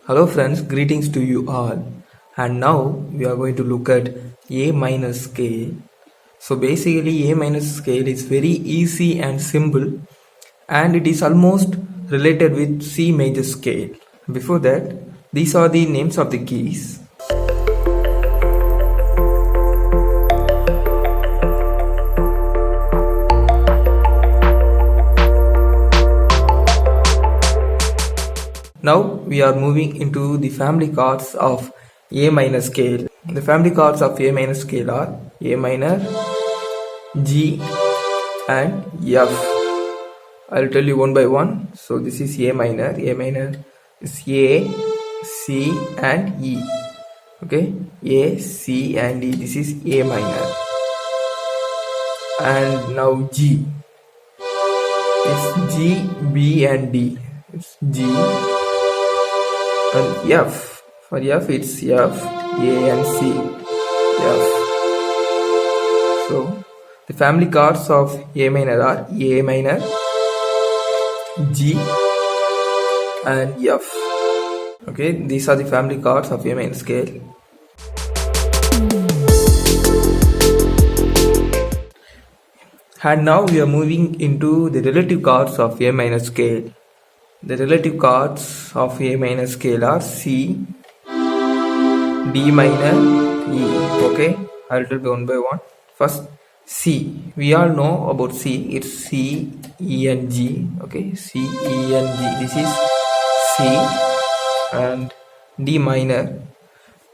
Hello friends, greetings to you all. And now we are going to look at A minor scale. So basically A minor scale is very easy and simple, and it is almost related with C major scale. Before that, these are the names of the keys. Now we are moving into the family chords of A minor scale. The family chords of A minor scale are A minor, G and F. I'll tell you one by one. So this is A minor. A minor is A, C and E. Okay, A, C and E. This is A minor. And now G. It's G, B and D. It's G. And F, for F it's F, A and C, F. So the family chords of A minor are A minor, G and F. Okay, these are the family chords of A minor scale. And now we are moving into the relative chords of A minor scale. The relative chords of A minor scale are C, D minor, E. Okay, I'll do one by one. First, C. We all know about C. It's C, E and G. Okay, C, E and G. This is C. And D minor.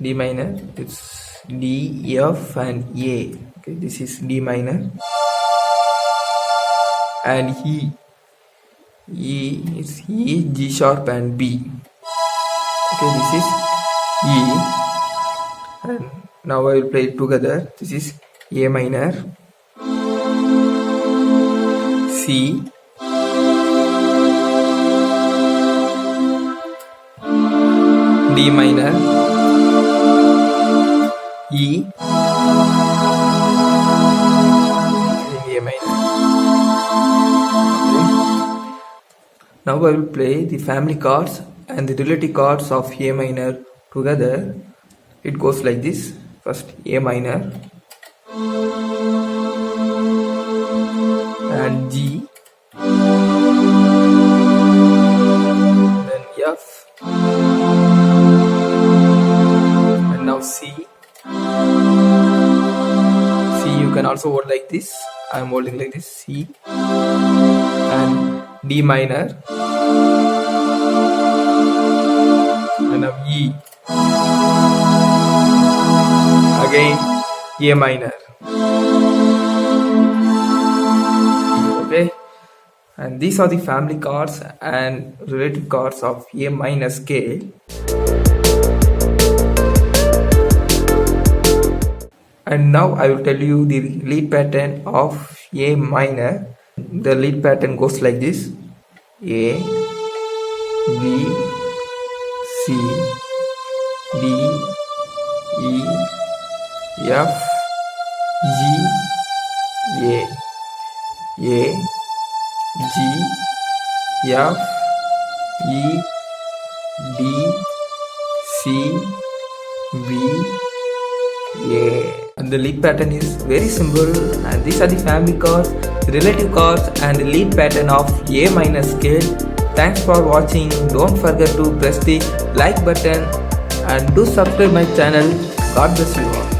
D minor. It's D, F and A. Okay, this is D minor. And E. E is E, G sharp and B. Okay, this is E. And now I will play it together. This is A minor, C, D minor, E, A minor. Now I will play the family chords and the relative chords of A minor together. It goes like this. First A minor and G, then F, and now C. C you can also hold like this. I am holding like this. C and D minor, and now E, again A minor. Okay, and these are the family chords and relative chords of A minor scale. And now I will tell you the lead pattern of A minor. The lead pattern goes like this: A, B, C, D, E, F, G, A, G, F, E, D, C, B, A. And the lead pattern is very simple, and these are the family chords, relative chords and the lead pattern of A minor scale. Thanks for watching. Don't forget to press the like button and do subscribe my channel. God bless you all.